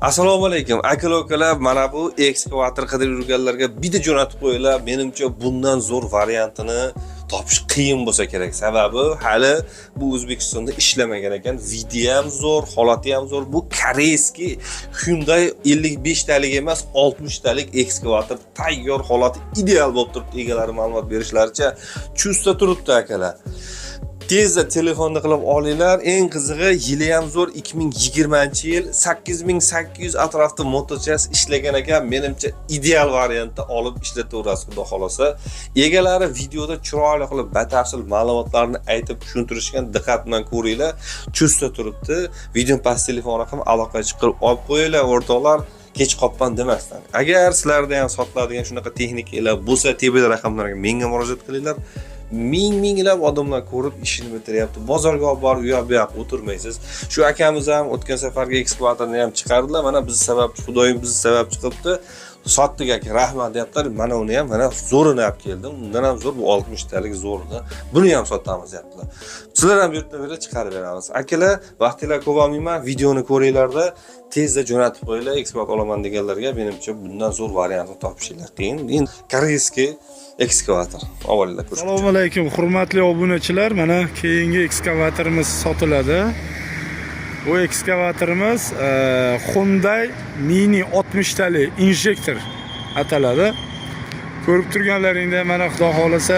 Assalomu alaykum. Aka-ukalar, mana bu ekskavator qidirib yurganlarga bitta jo'natib qo'yinglar. Menimcha bundan zo'r variantini topish qiyin bo'lsa kerak. Sababi hali bu O'zbekistonda ishlamagan ekan. Video ham zo'r, holati ham zo'r. Bu koreyskiy Hyundai 55 talik emas, 60 talik ekskavator tayyor holati ideal bo'lib turibdi. Egalari ma'lumot berishlaricha chustda turibdi akalar. Tezda telefonni qilib olinglar. Eng qizig'i yili ham zo'r 2020-yil 8800 atrofda motochas ishlagan ekan. Menimcha ideal variantda olib ishlataverasiz xudo xolasa. Egalari videoda chiroyli qilib batafsil ma'lumotlarni aytib tushuntirishgan, diqqat bilan ko'ringlar. Chustda turibdi. Video past telefon raqami aloqaga chiqib olib qo'yinglar o'rtoqlar. Kech qoppan demasdan. Agar sizlarda ham sotiladigan shunaqa texnikalar bo'lsa, tepada raqamlarga menga murojaat qilinglar. Minglab odamlar ko'rib ishini bitiryapti. Bozorga olib borib, u yoq o'tirmaysiz. Shu akamiz ham o'tgan safarga ekskavatorni ham chiqardilar. Mana biz sababchi, Xudoyim bizni sababchi qilibdi. Sotdik aka, rahmat deyaptilar. Mana uni ham, mana zo'rini olib keldim. Undan ham zo'r bu 60 talik zo'rini. Buni ham sotamiz deyaptilar. Sizlar ham buyurtma berib chiqarib beramiz. Akalar, vaqtinglar ko'p olmayman, videoni ko'ringlarda tezda jo'natib qo'yinglar. Ekskavator olaman deganlarga menimcha bundan zo'r variantni topishinglar qiyin. Endi koreyskiy ekskavator. Avvalida ko'rishdik. Assalomu alaykum, hurmatli obunachilar. Mana keyingi ekskavatorimiz sotiladi. Bu ekskavatorimiz Hyundai Mini 60 talik injektor ataladi. Ko'rib turganlaringda mana xudo xolasa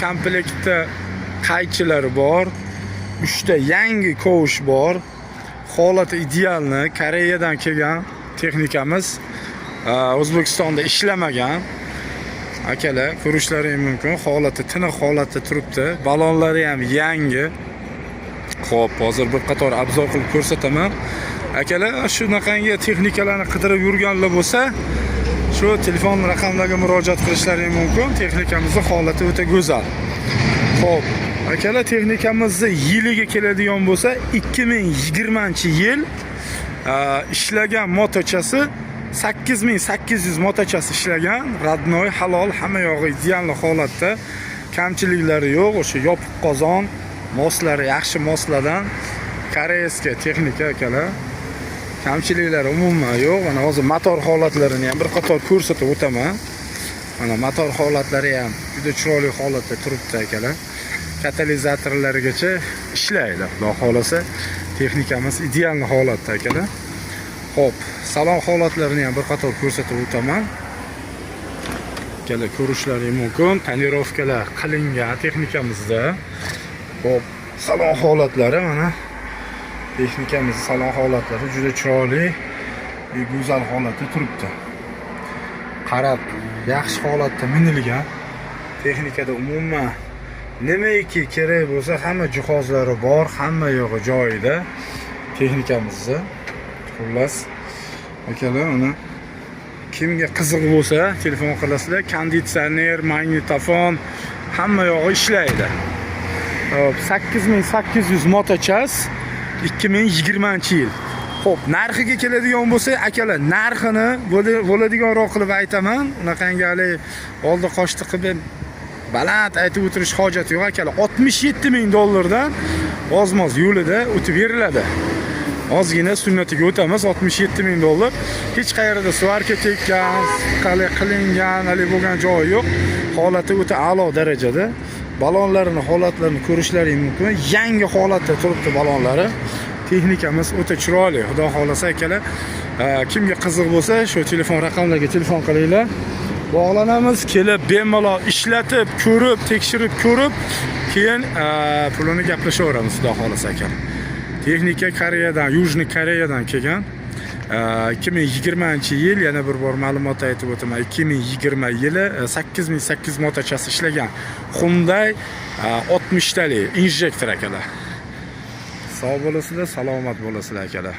komplektda qaychilari bor. 3 ta yangi kovush bor. Holati idealni, Koreyadan kelgan texnikamiz. O'zbekistonda ishlamagan. Akalar, ko'rishlaringiz mumkin. Holati tiniq holatda turibdi. Balonlari ham yangi. Xo'p, hozir bir qator obzor qilib ko'rsataman. Akalar, shunaqangi texnikalarni qidirib yurganlar bo'lsa, shu telefon raqamlariga murojaat qilishlaringiz mumkin. Texnikamizning holati o'ta go'zal. Xo'p, akalar, texnikamizning yiliga keladigan bo'lsa, 2020-yil ishlagan motochasi 8800 motochasi ishlagan, radnoy, halol, hamma yog'i ideal holatda. Kamchiliklari yo'q, o'sha yopiq qozon, moslari yaxshi moslardan, koreyskiy texnika akalar. Kamchiliklari umuman yo'q. Mana hozir motor holatlarini ham bir qator ko'rsatib o'taman. Mana motor holatlari ham juda chiroyli holatda turibdi akalar. Katalizatorlarigacha ishlaydi. Xudo xolasa texnikamiz ideal holatda akalar. Xo'p, salon holatlarini ham bir qator ko'rsatib o'taman. Akalar, ko'rishlaringiz mumkin. Tonirovkalar qilingan texnikamizda. Xo'p, salon holatlari mana texnikamizning salon holatlari juda chiroyli, go'zal holatda turibdi. Qarab, yaxshi holatda minilgan. Texnikada umuman nimaiki kerak bo'lsa, hamma jihozlari bor, hamma yo'g'i joyida texnikamizda. Xullas, akalar, mana kimga qiziq bo'lsa, telefon qilasizlar. Konditsioner, magnitofon hamma yo'g'i ishlaydi. 8800 motochas 2020-yil. Xo'p, narxiga keladigan bo'lsa, akalar, narxini bo'ladiganroq qilib aytaman. Unaqangi hali oldi qochdi qilib baland aytib o'tirish hojati yo'q akalar. $67,000 ozmoz yo'lida o'tib beriladi. Ozgina sunnatiga o'tamiz. $67,000. Hech qayerda svarka tekkan, qilingan, hali bo'lgan joyi yo'q. Holati o'ta a'lo darajada. Balonlarini holatlarini ko'rishlaringiz mumkin. Yangi holatda turibdi balonlari. Texnikamiz o'ta chiroyli. Xudo xolasa akalar, kimga qiziq bo'lsa, shu telefon raqamlariga telefon qilinglar. Bog'lanamiz, kelib bemalol ishlatib, ko'rib, tekshirib ko'rib, keyin pulini gaplashaveramiz xudo xolasa akalar. Texnika Koreyadan, Yujniy Koreyadan kelgan. 2020-yil, yana bir bor ma'lumot aytib o'taman. 2020-yili 8800 motochasi ishlagan Hyundai 60 talik injektor akalar. Sog' bo'lasizlar, salomat bo'lasizlar akalar.